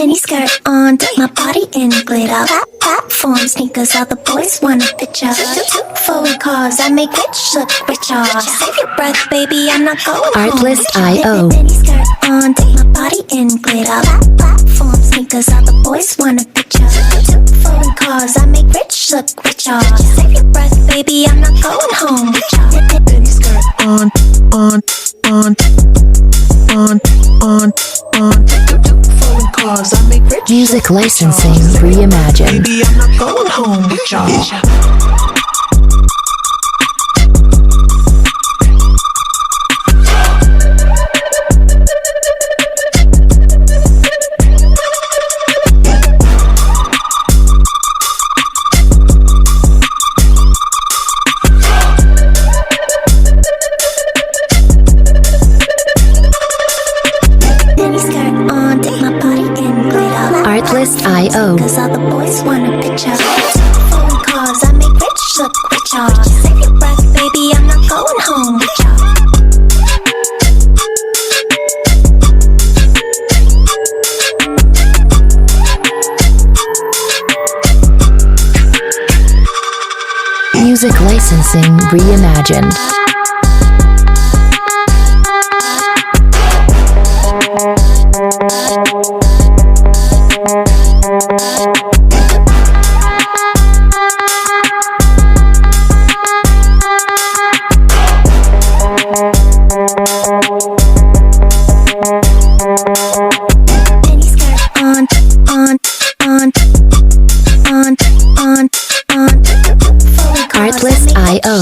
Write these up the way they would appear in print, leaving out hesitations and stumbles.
mini skirt on, dip my body in glitter. Platform sneakers, all the boys want a picture. Forward cars, I make rich look richer. Save your breath, baby, I'm not going home. Artlist.io. Mini skirt on, dip my body in glitter. Platform sneakers, all the boys want a picture. Forward cars, I make rich look richer. Save your breath, baby, I'm not going home. Mini skirt on. Cause I make rich music licensing reimagined. Baby, I'm not going home with y'all. Artlist.io. Cause all the boys want a picture. Phone calls, I make rich look richer. Save your breath, baby, I'm not going home with y'all. Music licensing reimagined. Artlist.io.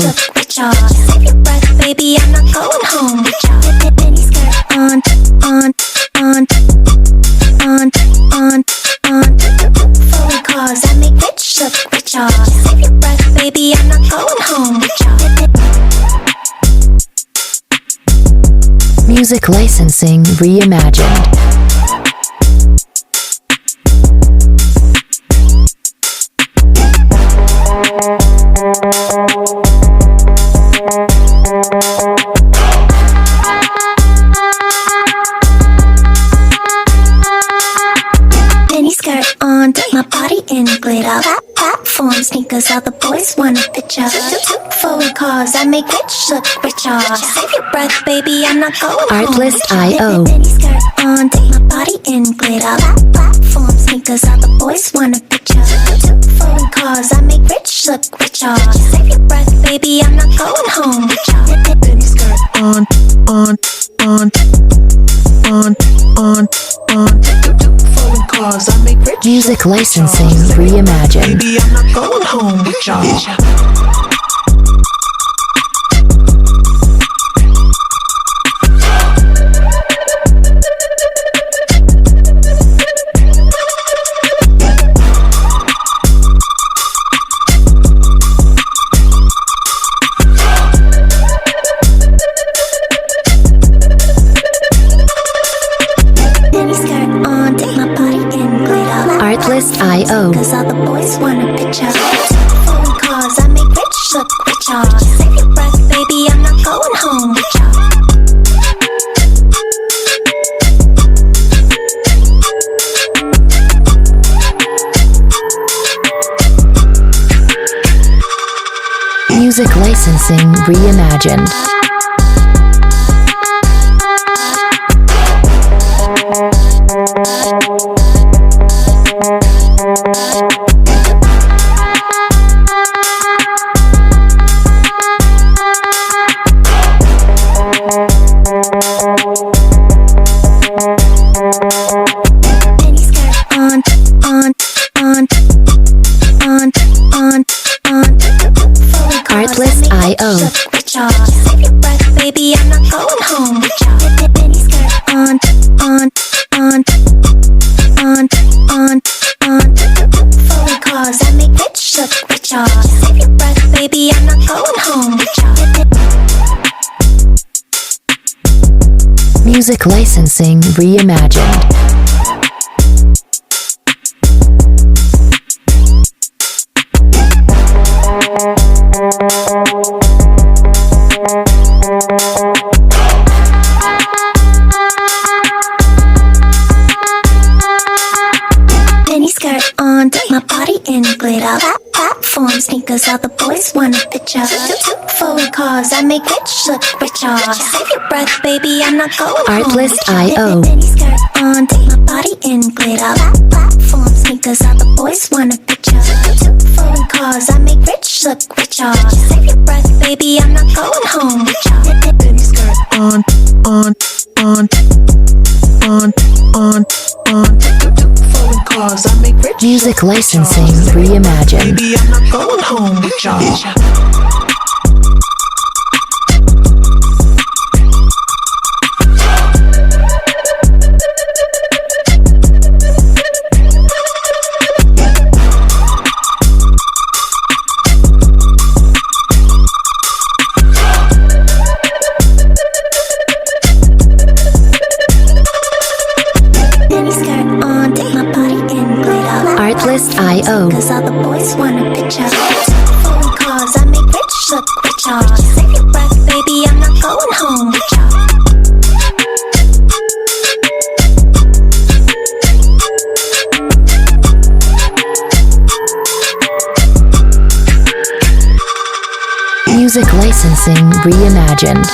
Save your breath, baby, I'm not going home with y'all. Mini skirt on. Forward cars, I make rich look richer. Save your breath, baby, I'm not going home with y'all. Music licensing reimagined. Mini skirt on, dip my body in glitter. Platform sneakers, all the boys want a picture. Forward cars, I make rich look richer. Save your breath, baby, I'm not going home. Artlist.io. Mini skirt on, dip my body in glitter. Platform sneakers, all the boys want a picture. Forward cars, I make rich look richer. Save your breath, baby, I'm not going home with y'all. Mini skirt on. Cause I make rich music licensing reimagined. Baby, I'm not going home with y'all. Artlist.io. Cause all the boys want a picture. Forward cars, I make rich look richer. Save your breath, baby, I'm not going home with y'all. Music licensing reimagined. Artlist.io. Save your breath, baby, I'm not going home with y'all. Mini skirt on. Forward cars, I make rich look richer. Save your breath, baby, I'm not going home with y'all. Music licensing reimagined. glitter. Platform sneakers, all the boys want a picture. Two foreign cars, I make rich look richer. Save your breath, baby, I'm not going home. Artlist.io. Mini skirt on, take my body in glitter. Platform sneakers, all the boys want a picture. Two foreign cars, I make rich look richer. Save your breath, baby, I'm not going home. Mini skirt on. Two foreign cars, I make rich Music licensing reimagined. baby, I'm not going home with y'all. Artlist.io. Cause all the boys want a picture. Phone calls, I make rich look richer. Save your breath, baby, I'm not going home with y'all. Music licensing reimagined.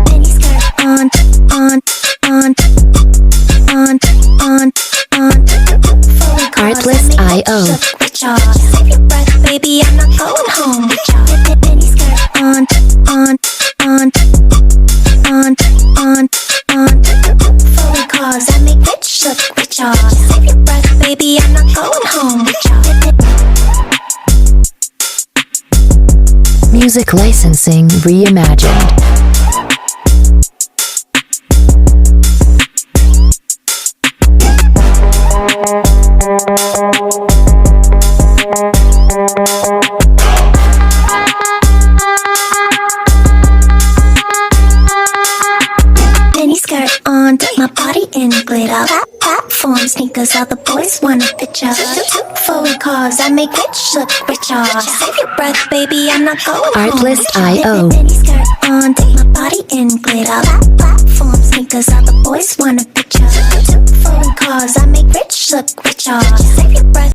Mini skirt on. Artlist.io. Save your breath, baby, I'm not going home with y'all. Mini skirt on. Phone calls, I make rich look richer. Save your breath, baby, I'm not going home with y'all. Music licensing reimagined. Mini skirt on, take my body in glitter. Platform sneakers, all the boys want a picture. Two foreign cars, I make rich look richer. Save your breath, baby, I'm not going home. Artlist.io. Mini skirt on, take my body in glitter. Platform sneakers, all the boys want a picture. Two foreign cars, I make rich look richer. Save your breath.